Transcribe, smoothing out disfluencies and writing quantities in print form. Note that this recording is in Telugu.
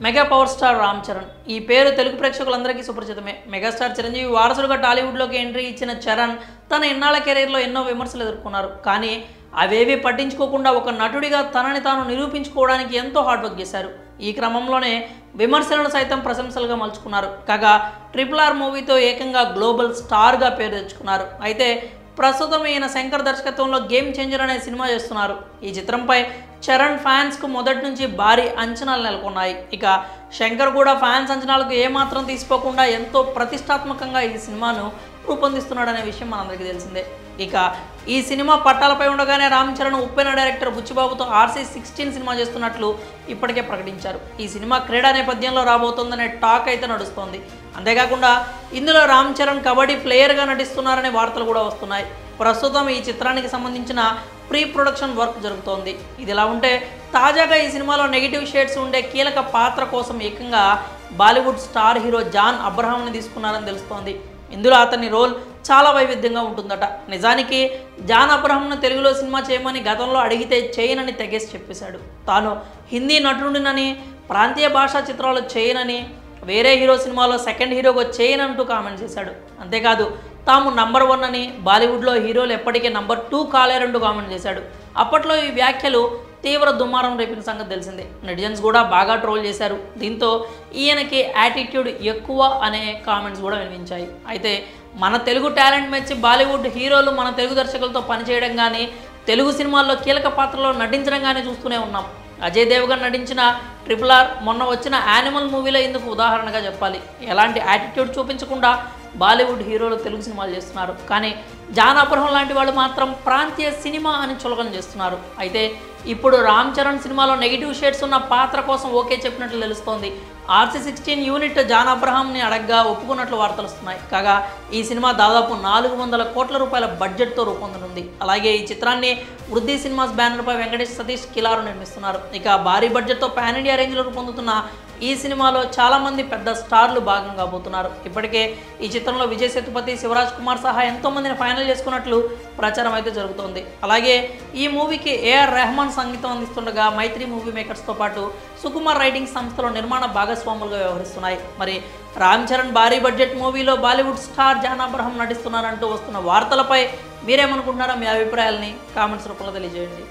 Mega power star Ram Charan ఈ పేరు తెలుగు ప్రేక్షకులందరికీ సుపరిచితమే. మెగాస్టార్ చిరంజీవి వారసుడుగా టాలీవుడ్లోకి ఎంట్రీ ఇచ్చిన చరణ్ తన ఇన్నాళ్ల కెరీర్లో ఎన్నో విమర్శలు ఎదుర్కొన్నారు. కానీ అవేవి పట్టించుకోకుండా ఒక నటుడిగా తనని తాను నిరూపించుకోవడానికి ఎంతో హార్డ్ వర్క్ చేశారు. ఈ క్రమంలోనే విమర్శలను సైతం ప్రశంసలుగా మలుచుకున్నారు. కాగా RRR మూవీతో ఏకంగా గ్లోబల్ స్టార్గా పేరు తెచ్చుకున్నారు. అయితే ప్రస్తుతం ఈయన శంకర్ దర్శకత్వంలో గేమ్ చేంజర్ అనే సినిమా చేస్తున్నారు. ఈ చిత్రంపై చరణ్ ఫ్యాన్స్కు మొదటి నుంచి భారీ అంచనాలు నెలకొన్నాయి. ఇక శంకర్ కూడా ఫ్యాన్స్ అంచనాలకు ఏమాత్రం తీసుకోకుండా ఎంతో ప్రతిష్టాత్మకంగా ఈ సినిమాను రూపొందిస్తున్నాడనే విషయం మనందరికీ తెలిసిందే. ఇక ఈ సినిమా పట్టాలపై ఉండగానే రామ్ చరణ్ ఉప్పెన డైరెక్టర్ బుచ్చిబాబుతో RC16 సినిమా చేస్తున్నట్లు ఇప్పటికే ప్రకటించారు. ఈ సినిమా క్రీడా నేపథ్యంలో రాబోతోందనే టాక్ అయితే నడుస్తోంది. అంతేకాకుండా ఇందులో రామ్ చరణ్ కబడ్డీ ప్లేయర్గా నటిస్తున్నారనే వార్తలు కూడా వస్తున్నాయి. ప్రస్తుతం ఈ చిత్రానికి సంబంధించిన ప్రీ ప్రొడక్షన్ వర్క్ జరుగుతోంది. ఇదిలా ఉంటే తాజాగా ఈ సినిమాలో నెగిటివ్ షేడ్స్ ఉండే కీలక పాత్ర కోసం ఏకంగా బాలీవుడ్ స్టార్ హీరో జాన్ అబ్రహాంని తీసుకున్నారని తెలుస్తోంది. ఇందులో అతని రోల్ చాలా వైవిధ్యంగా ఉంటుందట. నిజానికి జాన్ అబ్రహాంను తెలుగులో సినిమా చేయమని గతంలో అడిగితే చేయనని తెగేసి చెప్పేశాడు. తాను హిందీ నటుడినని, ప్రాంతీయ భాషా చిత్రాలు చేయనని, వేరే హీరో సినిమాలో సెకండ్ హీరోగా చేయనంటూ కామెంట్ చేశాడు. అంతేకాదు తాము నంబర్ 1 అని, బాలీవుడ్లో హీరోలు ఎప్పటికీ నంబర్ 2 కాలేరంటూ కామెంట్ చేశాడు. అప్పట్లో ఈ వ్యాఖ్యలు తీవ్ర దుమారం రేపిన సంగతి తెలిసిందే. నెటిజన్స్ కూడా బాగా ట్రోల్ చేశారు. దీంతో ఈయనకి యాటిట్యూడ్ ఎక్కువ అనే కామెంట్స్ కూడా వినిపించాయి. అయితే మన తెలుగు టాలెంట్ మెచ్చి బాలీవుడ్ హీరోలు మన తెలుగు దర్శకులతో పనిచేయడం కానీ, తెలుగు సినిమాల్లో కీలక పాత్రలో నటించడం కానీ చూస్తూనే ఉన్నాం. అజయ్ దేవగన్ నటించిన RRR మొన్న వచ్చిన యానిమల్ మూవీలో ఇందుకు ఉదాహరణగా చెప్పాలి. ఎలాంటి యాటిట్యూడ్ చూపించకుండా బాలీవుడ్ హీరోలు తెలుగు సినిమాలు చేస్తున్నారు. కానీ జాన్ అబ్రహం లాంటి వాళ్ళు మాత్రం ప్రాంతీయ సినిమా అని చులకన చేస్తున్నారు. అయితే ఇప్పుడు రామ్ చరణ్ సినిమాలో నెగిటివ్ షేడ్స్ ఉన్న పాత్ర కోసం ఓకే చెప్పినట్లు తెలుస్తోంది. RC16 యూనిట్ జాన్ అబ్రహాంని అడగ్గా ఒప్పుకున్నట్లు వార్తలు వస్తున్నాయి. కాగా ఈ సినిమా దాదాపు 400 కోట్ల రూపాయల బడ్జెట్తో రూపొందనుంది. అలాగే ఈ చిత్రాన్ని వృద్ధి సినిమాస్ బ్యానర్పై వెంకటేష్ సతీష్ కిలారు నిర్మిస్తున్నారు. ఇక భారీ బడ్జెట్తో పాన్ ఇండియా రేంజ్లో రూపొందుతున్న ఈ సినిమాలో చాలామంది పెద్ద స్టార్లు భాగం కాబోతున్నారు. ఇప్పటికే ఈ చిత్రంలో విజయ్ సేతుపతి, శివరాజ్ కుమార్ సహా ఎంతోమందిని ఫైనల్ చేసుకున్నట్లు ప్రచారం అయితే జరుగుతోంది. అలాగే ఈ మూవీకి AR రెహమాన్ సంగీతం అందిస్తుండగా మైత్రి మూవీ మేకర్స్తో పాటు సుకుమార్ రైటింగ్ సంస్థలో నిర్మాణ భాగస్వాములుగా వ్యవహరిస్తున్నాయి. మరి రామ్ చరణ్ భారీ బడ్జెట్ మూవీలో బాలీవుడ్ స్టార్ జాన్ అబ్రహం నటిస్తున్నారంటూ వస్తున్న వార్తలపై మీరేమనుకుంటున్నారో మీ అభిప్రాయాలని కామెంట్స్ రూపంలో తెలియజేయండి.